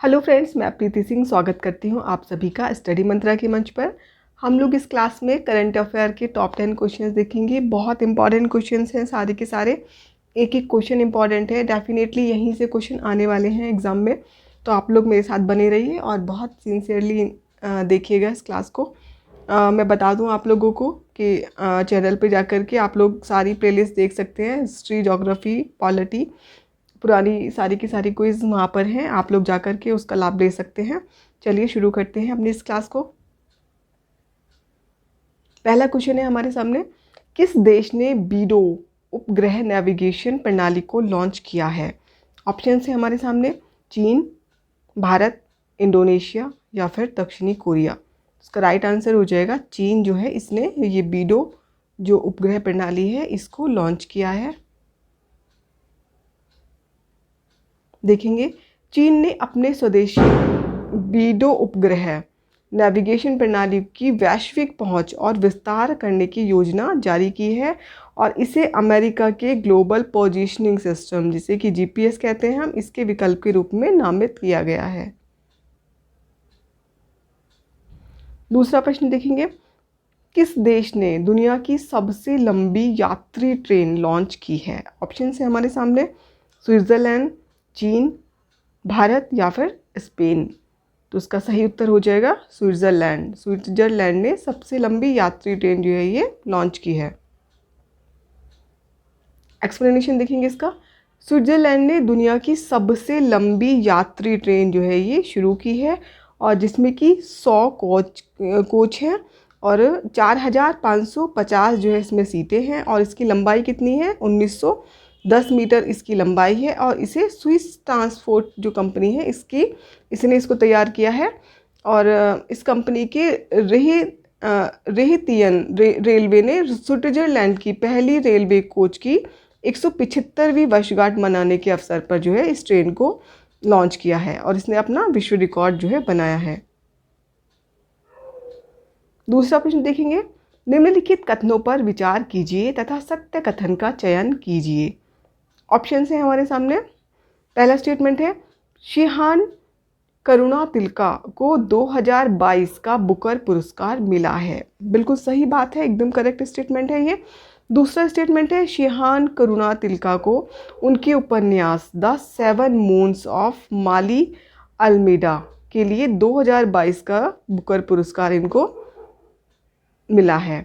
Hello friends, मैं प्रीति सिंह स्वागत करती हूं आप सभी का स्टडी मंत्रा के मंच पर। हम लोग इस क्लास में करंट अफेयर के टॉप 10 क्वेश्चंस देखेंगे। बहुत इंपॉर्टेंट क्वेश्चंस हैं सारे के सारे, एक एक क्वेश्चन इंपॉर्टेंट है। डेफिनेटली यहीं से क्वेश्चन आने वाले हैं एग्ज़ाम में, तो आप लोग मेरे साथ बने रहिए और बहुत सिंसियरली देखिएगा इस क्लास को। मैं बता दूं आप लोगों को कि चैनल पे जाकर के आप लोग सारी प्लेलिस्ट देख सकते हैं। हिस्ट्री, ज्योग्राफी, पॉलिटी, पुरानी सारी की सारी क्विज़ वहाँ पर हैं, आप लोग जाकर के उसका लाभ ले सकते हैं। चलिए शुरू करते हैं अपनी इस क्लास को। पहला क्वेश्चन है हमारे सामने, किस देश ने बीडो उपग्रह नेविगेशन प्रणाली को लॉन्च किया है? ऑप्शन है हमारे सामने, चीन, भारत, इंडोनेशिया या फिर दक्षिणी कोरिया। इसका राइट आंसर हो जाएगा चीन। जो है इसने ये बीडो जो उपग्रह प्रणाली है इसको लॉन्च किया है। देखेंगे, चीन ने अपने स्वदेशी बीडो उपग्रह नेविगेशन प्रणाली की वैश्विक पहुंच और विस्तार करने की योजना जारी की है और इसे अमेरिका के ग्लोबल पोजीशनिंग सिस्टम, जिसे कि जीपीएस कहते हैं हम, इसके विकल्प के रूप में नामित किया गया है। दूसरा प्रश्न देखेंगे, किस देश ने दुनिया की सबसे लंबी यात्री ट्रेन लॉन्च की है? ऑप्शन है हमारे सामने, स्विट्ज़रलैंड, चीन, भारत या फिर स्पेन। तो इसका सही उत्तर हो जाएगा स्विट्ज़रलैंड। स्विट्ज़रलैंड ने सबसे लंबी यात्री ट्रेन जो है ये लॉन्च की है। एक्सप्लेनेशन देखेंगे इसका। स्विट्ज़रलैंड ने दुनिया की सबसे लंबी यात्री ट्रेन जो है ये शुरू की है और जिसमें कि 100 कोच हैं और 4550 जो है इसमें सीटें हैं और इसकी लंबाई कितनी है? 1910 मीटर इसकी लंबाई है और इसे स्विस ट्रांसपोर्ट जो कंपनी है इसने इसको तैयार किया है। और इस कंपनी के रेहितियन रेलवे ने स्विट्ज़रलैंड की पहली रेलवे कोच की 175वीं वर्षगांठ मनाने के अवसर पर जो है इस ट्रेन को लॉन्च किया है और इसने अपना विश्व रिकॉर्ड जो है बनाया है। दूसरा प्रश्न देखेंगे, निम्नलिखित कथनों पर विचार कीजिए तथा सत्य कथन का चयन कीजिए। ऑप्शन है हमारे सामने। पहला स्टेटमेंट है, शिहान करुणा तिलका को 2022 का बुकर पुरस्कार मिला है। बिल्कुल सही बात है, एकदम करेक्ट स्टेटमेंट है ये। दूसरा स्टेटमेंट है, शिहान करुणा तिलका को उनके उपन्यास the 7 moons of Maali Almeida के लिए 2022 का बुकर पुरस्कार इनको मिला है।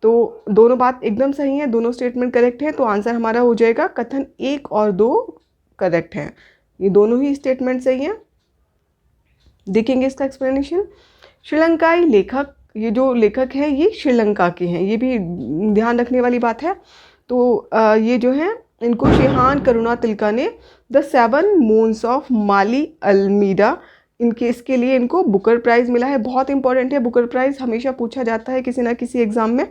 तो दोनों बात एकदम सही है, दोनों स्टेटमेंट करेक्ट है। तो आंसर हमारा हो जाएगा कथन 1 और 2 करेक्ट हैं। ये दोनों ही स्टेटमेंट सही हैं। देखेंगे इसका एक्सप्लेनेशन। श्रीलंकाई लेखक, ये जो लेखक है ये श्रीलंका के हैं, ये भी ध्यान रखने वाली बात है। तो ये जो है इनको शिहान करुणा तिलका ने the 7 moons of Mali Almeida इसके लिए इनको बुकर प्राइज़ मिला है। बहुत इंपॉर्टेंट है, बुकर प्राइज़ हमेशा पूछा जाता है किसी ना किसी एग्ज़ाम में,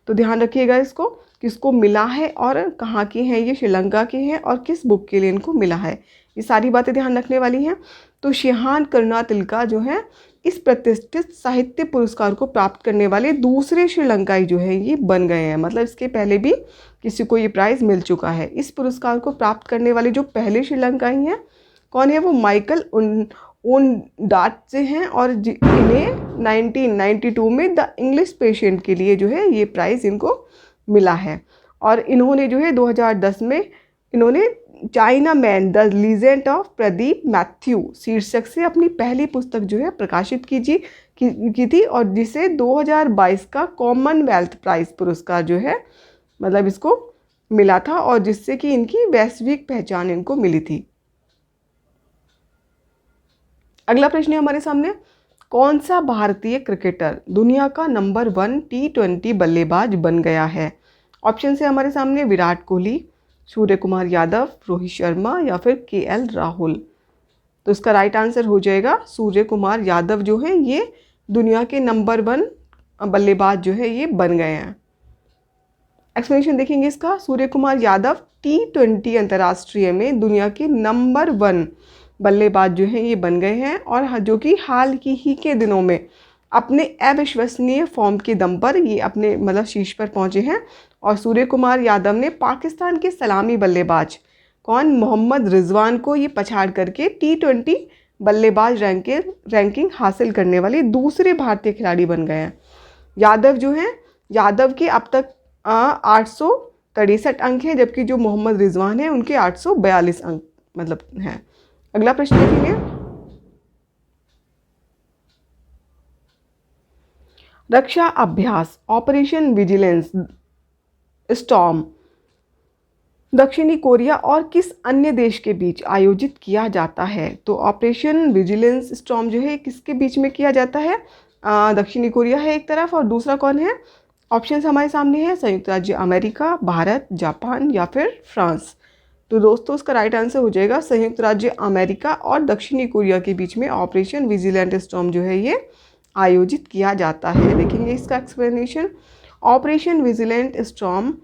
तो ध्यान रखिएगा इसको, किसको मिला है और कहाँ के हैं ये, श्रीलंका के हैं और किस बुक के लिए इनको मिला है, ये सारी बातें ध्यान रखने वाली हैं। तो शिहान करुणा तिलका जो है इस प्रतिष्ठित साहित्य पुरस्कार को प्राप्त करने वाले दूसरे श्रीलंकाई जो है ये बन गए हैं। मतलब इसके पहले भी किसी को ये प्राइज़ मिल चुका है। इस पुरस्कार को प्राप्त करने वाले जो पहले श्रीलंकाई हैं कौन है? वो माइकल ओनडाट से हैं और इन्हें 1992 में द इंग्लिश पेशेंट के लिए जो है ये प्राइज़ इनको मिला है। और इन्होंने जो है 2010 में इन्होंने China man the legend of Pradeep Matthew शीर्षक से अपनी पहली पुस्तक जो है प्रकाशित की थी और जिसे 2022 का कॉमनवेल्थ प्राइज़ पुरस्कार जो है मतलब इसको मिला था और जिससे कि इनकी वैश्विक पहचान इनको मिली थी। अगला प्रश्न है हमारे सामने, कौन सा भारतीय क्रिकेटर दुनिया का नंबर 1 T20 बल्लेबाज बन गया है? ऑप्शन है हमारे सामने, विराट कोहली, सूर्य कुमार यादव, रोहित शर्मा या फिर KL राहुल। तो इसका राइट आंसर हो जाएगा सूर्य कुमार यादव जो है ये दुनिया के नंबर 1 बल्लेबाज जो है ये बन गए हैं। एक्सप्लेनेशन देखेंगे इसका। सूर्य कुमार यादव T20 अंतर्राष्ट्रीय में दुनिया के नंबर 1 बल्लेबाज जो हैं ये बन गए हैं और जो कि हाल ही के दिनों में अपने अविश्वसनीय फॉर्म के दम पर ये अपने मतलब शीर्ष पर पहुंचे हैं। और सूर्य कुमार यादव ने पाकिस्तान के सलामी बल्लेबाज मोहम्मद रिजवान को ये पछाड़ करके T20 बल्लेबाज रैंकिंग हासिल करने वाले दूसरे भारतीय खिलाड़ी बन गए हैं। यादव जो हैं, यादव के अब तक 863 अंक हैं, जबकि जो मोहम्मद रिजवान हैं उनके 842 अंक मतलब हैं। अगला प्रश्न देखेंगे, रक्षा अभ्यास ऑपरेशन विजिलेंस स्टॉर्म दक्षिणी कोरिया और किस अन्य देश के बीच आयोजित किया जाता है? तो ऑपरेशन विजिलेंस स्टॉर्म जो है किसके बीच में किया जाता है? दक्षिणी कोरिया है एक तरफ, और दूसरा कौन है? ऑप्शंस हमारे सामने है, संयुक्त राज्य अमेरिका, भारत, जापान या फिर फ्रांस। तो दोस्तों उसका राइट आंसर हो जाएगा संयुक्त राज्य अमेरिका और दक्षिणी कोरिया के बीच में ऑपरेशन विजिलेंट स्टॉर्म जो है ये आयोजित किया जाता है। देखेंगे इसका एक्सप्लेनेशन। ऑपरेशन विजिलेंट स्टॉर्म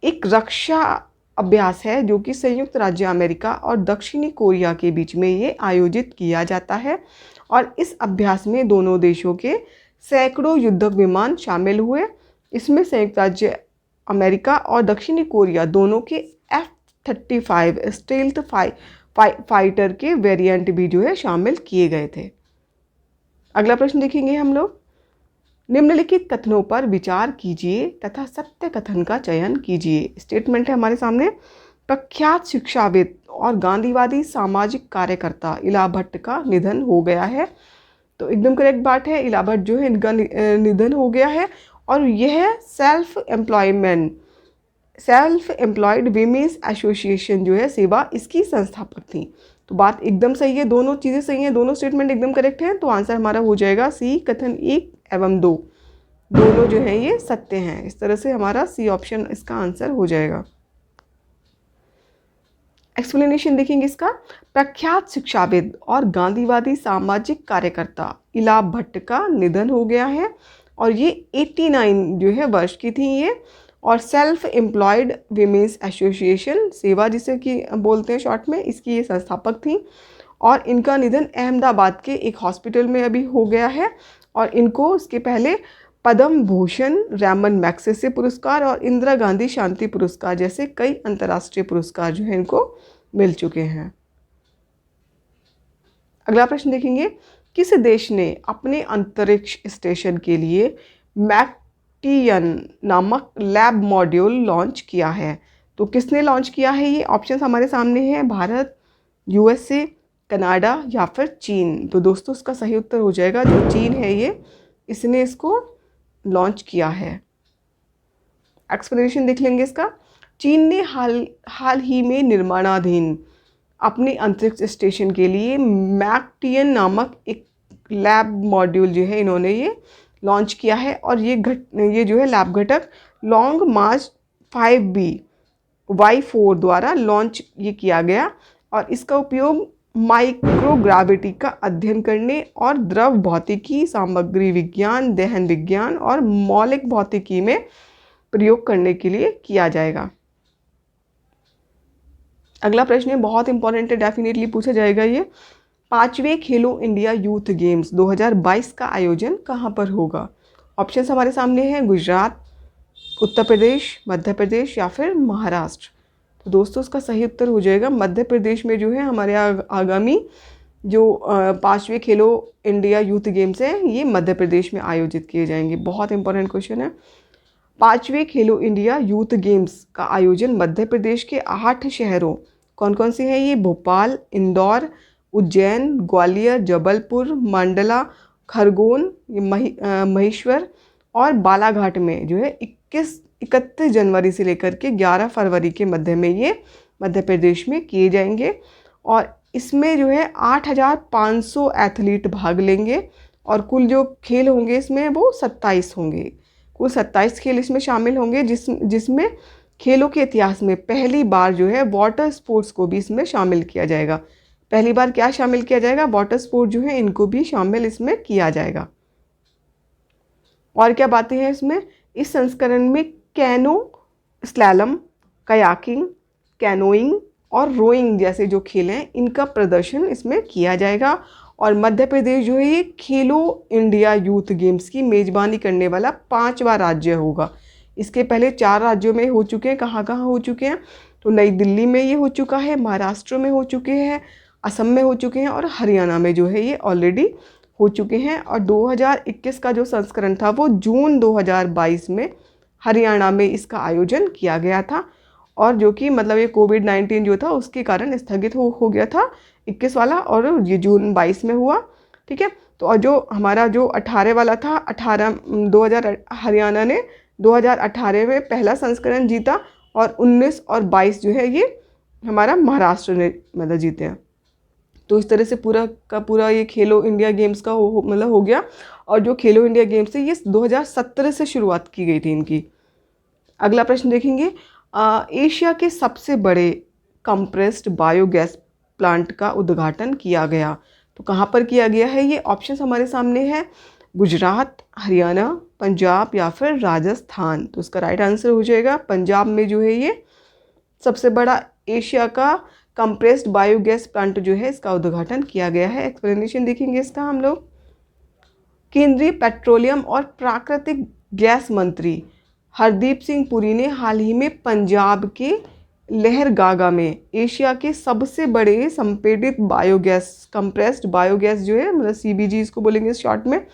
एक रक्षा अभ्यास है जो कि संयुक्त राज्य अमेरिका और दक्षिणी कोरिया के बीच में ये आयोजित किया जाता है, और इस अभ्यास में दोनों देशों के सैकड़ों युद्धक विमान शामिल हुए। इसमें संयुक्त राज्य अमेरिका और दक्षिणी कोरिया दोनों के F-35 स्टेल्थ फाइटर के वेरिएंट भी जो है शामिल किए गए थे। अगला प्रश्न देखेंगे हम लोग, निम्नलिखित कथनों पर विचार कीजिए तथा सत्य कथन का चयन कीजिए। स्टेटमेंट है हमारे सामने, प्रख्यात शिक्षाविद और गांधीवादी सामाजिक कार्यकर्ता इला भट्ट का निधन हो गया है। तो एकदम करेक्ट बात है, इला भट्ट जो है इनका निधन हो गया है, और यह सेल्फ एम्प्लॉयड वीमेंस एसोसिएशन जो है सेवा इसकी संस्थापक थी। तो बात एकदम सही है, दोनों चीज़ें सही हैं, दोनों स्टेटमेंट एकदम करेक्ट हैं। तो आंसर हमारा हो जाएगा सी, कथन 1 एवं 2 दोनों जो हैं ये सत्य हैं। इस तरह से हमारा सी ऑप्शन इसका आंसर हो जाएगा। एक्सप्लेनेशन देखेंगे इसका, प्रख्यात शिक्षाविद और गांधीवादी सामाजिक कार्यकर्ता इला भट्ट का निधन हो गया है, और ये 89 जो है वर्ष की थी ये, और सेल्फ एम्प्लॉयड वीमेंस एसोसिएशन सेवा जिसे कि बोलते हैं शॉर्ट में, इसकी ये संस्थापक थी, और इनका निधन अहमदाबाद के एक हॉस्पिटल में अभी हो गया है, और इनको इसके पहले पद्म भूषण, रैमन मैग्सेसे पुरस्कार और इंदिरा गांधी शांति पुरस्कार जैसे कई अंतर्राष्ट्रीय पुरस्कार जो है इनको मिल चुके हैं। अगला प्रश्न देखेंगे, किस देश ने अपने अंतरिक्ष स्टेशन के लिए मैक्टियन नामक लैब मॉड्यूल लॉन्च किया है? तो किसने लॉन्च किया है ये? ऑप्शन हमारे सामने हैं, भारत, USA, कनाडा या फिर चीन। तो दोस्तों इसका सही उत्तर हो जाएगा जो चीन है ये, इसने इसको लॉन्च किया है। एक्सप्लेनेशन देख लेंगे इसका, चीन ने हाल ही में निर्माणाधीन अपने अंतरिक्ष स्टेशन के लिए मैक्टियन नामक एक लैब मॉड्यूल जो है इन्होंने ये लॉन्च किया है, और ये जो है लैब घटक लॉन्ग मार्च 5B Y4 द्वारा लॉन्च ये किया गया, और इसका उपयोग माइक्रोग्रेविटी का अध्ययन करने और द्रव भौतिकी, सामग्री विज्ञान, दहन विज्ञान और मौलिक भौतिकी में प्रयोग करने के लिए किया जाएगा। अगला प्रश्न है, बहुत इंपॉर्टेंट है, डेफिनेटली पूछा जाएगा ये, 5वें खेलो इंडिया यूथ गेम्स 2022 का आयोजन कहाँ पर होगा? ऑप्शन हमारे सामने हैं, गुजरात, उत्तर प्रदेश, मध्य प्रदेश या फिर महाराष्ट्र। तो दोस्तों उसका सही उत्तर हो जाएगा मध्य प्रदेश में जो है हमारे आगामी जो 5वें खेलो इंडिया यूथ गेम्स हैं ये मध्य प्रदेश में आयोजित किए जाएंगे। बहुत इंपॉर्टेंट क्वेश्चन है। 5वें खेलो इंडिया यूथ गेम्स का आयोजन मध्य प्रदेश के 8 शहरों, कौन कौन से हैं ये? भोपाल, इंदौर, उज्जैन, ग्वालियर, जबलपुर, मंडला, खरगोन, महेश्वर और बालाघाट में जो है 31 जनवरी से लेकर के 11 फरवरी के मध्य में ये मध्य प्रदेश में किए जाएंगे, और इसमें जो है 8,500 एथलीट भाग लेंगे, और कुल जो खेल होंगे इसमें वो 27 होंगे। कुल 27 खेल इसमें शामिल होंगे, जिसमें खेलों के इतिहास में पहली बार जो है वाटर स्पोर्ट्स को भी इसमें शामिल किया जाएगा। पहली बार क्या शामिल किया जाएगा? वाटर स्पोर्ट जो है इनको भी शामिल इसमें किया जाएगा। और क्या बातें हैं इसमें? इस संस्करण में कैनो स्लैलम, कयाकिंग, कैनोइंग और रोइंग जैसे जो खेल हैं इनका प्रदर्शन इसमें किया जाएगा, और मध्य प्रदेश जो है ये खेलो इंडिया यूथ गेम्स की मेज़बानी करने वाला 5वां राज्य होगा। इसके पहले 4 राज्यों में हो चुके हैं। कहाँ कहाँ हो चुके हैं? तो नई दिल्ली में ये हो चुका है, महाराष्ट्र में हो चुके हैं, असम में हो चुके हैं और हरियाणा में जो है ये ऑलरेडी हो चुके हैं। और 2021 का जो संस्करण था वो जून 2022 में हरियाणा में इसका आयोजन किया गया था, और जो कि मतलब ये कोविड-19 जो था उसके कारण स्थगित हो गया था 21 वाला, और ये जून 22 में हुआ। ठीक है, तो और जो हमारा जो 18 वाला था 2000 हरियाणा ने 2018 में पहला संस्करण जीता, और 19 और 22 जो है ये हमारा महाराष्ट्र ने मतलब जीते हैं। तो इस तरह से पूरा का पूरा ये खेलो इंडिया गेम्स का मतलब हो गया। और जो खेलो इंडिया गेम्स है ये 2017 से शुरुआत की गई थी इनकी। अगला प्रश्न देखेंगे, एशिया के सबसे बड़े कंप्रेस्ड बायोगैस प्लांट का उद्घाटन किया गया, तो कहाँ पर किया गया है? ये ऑप्शन हमारे सामने है, गुजरात, हरियाणा, पंजाब या फिर राजस्थान। तो इसका राइट आंसर हो जाएगा पंजाब में जो है ये सबसे बड़ा एशिया का कंप्रेस्ड बायोगैस प्लांट जो है इसका उद्घाटन किया गया है। एक्सप्लेनेशन देखेंगे इसका हम लोग। केंद्रीय पेट्रोलियम और प्राकृतिक गैस मंत्री हरदीप सिंह पुरी ने हाल ही में पंजाब के लहरगागा में एशिया के सबसे बड़े संपीड़ित बायोगैस कंप्रेस्ड बायोगैस जो है मतलब CBG इसको बोलेंगे शॉर्ट में,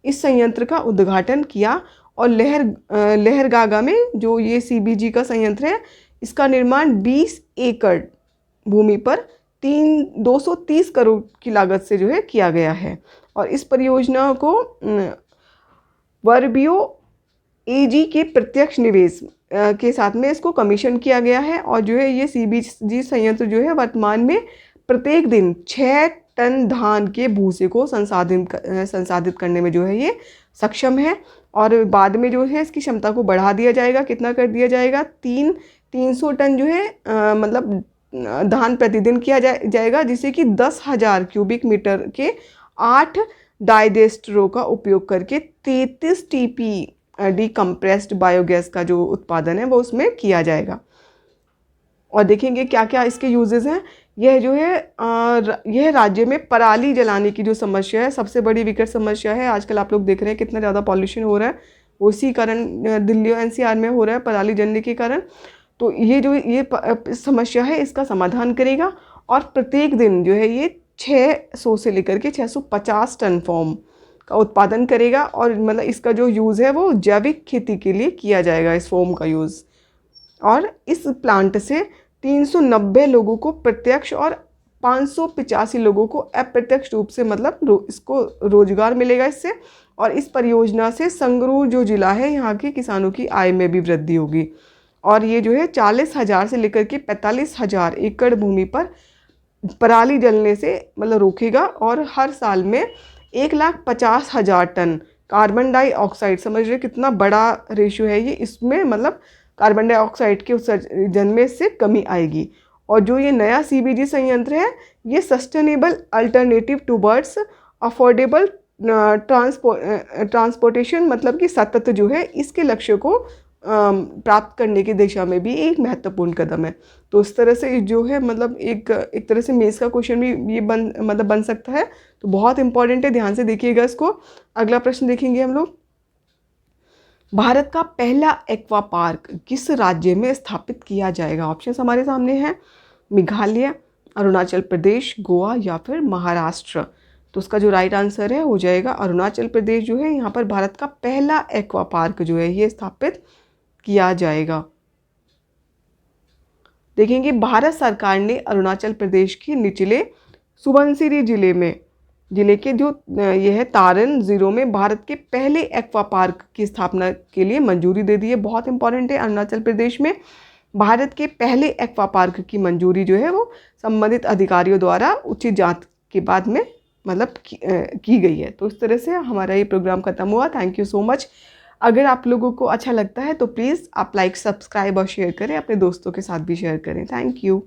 इस संयंत्र का उद्घाटन किया। और लहरगागा में जो ये CBG का संयंत्र है इसका निर्माण 20 एकड़ भूमि पर 230 करोड़ की लागत से जो है किया गया है। और इस परियोजना को वर्बियो AG के प्रत्यक्ष निवेश के साथ में इसको कमीशन किया गया है। और जो है ये CBG संयंत्र जो है वर्तमान में प्रत्येक दिन 6 टन धान के भूसे को संसाधित करने में जो है ये सक्षम है। और बाद में जो है इसकी क्षमता को बढ़ा दिया जाएगा, कितना कर दिया जाएगा, 300 टन जो है मतलब धान प्रतिदिन किया जाएगा, जिससे कि 10,000 क्यूबिक मीटर के 8 डाइजेस्टरों का उपयोग करके 33 TPD कंप्रेस्ड बायोगैस का जो उत्पादन है वो उसमें किया जाएगा। और देखेंगे क्या क्या इसके यूजेस हैं। यह जो है यह राज्य में पराली जलाने की जो समस्या है सबसे बड़ी विकट समस्या है। आजकल आप लोग देख रहे हैं कितना ज़्यादा पॉल्यूशन हो रहा है, उसी कारण दिल्ली और NCR में हो रहा है पराली जलने के कारण। तो ये जो ये समस्या है इसका समाधान करेगा। और प्रत्येक दिन जो है ये 600 से लेकर के 650 टन फोम का उत्पादन करेगा। और मतलब इसका जो यूज़ है वो जैविक खेती के लिए किया जाएगा इस फोम का यूज़। और इस प्लांट से 390 लोगों को प्रत्यक्ष और 585 लोगों को अप्रत्यक्ष रूप से मतलब इसको रोजगार मिलेगा इससे। और इस परियोजना से संगरूर जो जिला है यहाँ के किसानों की आय में भी वृद्धि होगी। और ये जो है 40,000 से लेकर के 45,000 एकड़ भूमि पर पराली जलने से मतलब रोकेगा। और हर साल में 1,50,000 टन कार्बन डाइऑक्साइड, समझ रहे कितना बड़ा रेशियो है ये, इसमें मतलब कार्बन डाइऑक्साइड के उत्सर्जन में से कमी आएगी। और जो ये नया CBG संयंत्र है ये sustainable alternative towards affordable transportation मतलब कि सतत जो है इसके लक्ष्य को प्राप्त करने की दिशा में भी एक महत्वपूर्ण कदम है। तो इस तरह से जो है मतलब एक तरह से मेंस का क्वेश्चन भी ये बन सकता है। तो बहुत इंपॉर्टेंट है, ध्यान से देखिएगा इसको। अगला प्रश्न देखेंगे हम लोग, भारत का पहला एक्वा पार्क किस राज्य में स्थापित किया जाएगा? ऑप्शंस हमारे सामने हैं, मेघालय, अरुणाचल प्रदेश, गोवा या फिर महाराष्ट्र। तो उसका जो राइट आंसर है हो जाएगा अरुणाचल प्रदेश जो है यहाँ पर भारत का पहला एक्वा पार्क जो है ये स्थापित किया जाएगा। देखेंगे भारत सरकार ने अरुणाचल प्रदेश के निचले सुबनसिरी जिले के जो यह है तारन ज़ीरो में भारत के पहले एक्वा पार्क की स्थापना के लिए मंजूरी दे दी है। बहुत इंपॉर्टेंट है, अरुणाचल प्रदेश में भारत के पहले एक्वा पार्क की मंजूरी जो है वो संबंधित अधिकारियों द्वारा उचित जांच के बाद में मतलब की गई है। तो इस तरह से हमारा ये प्रोग्राम खत्म हुआ। Thank you so much. अगर आप लोगों को अच्छा लगता है तो प्लीज़ आप लाइक, सब्सक्राइब और शेयर करें, अपने दोस्तों के साथ भी शेयर करें। Thank you.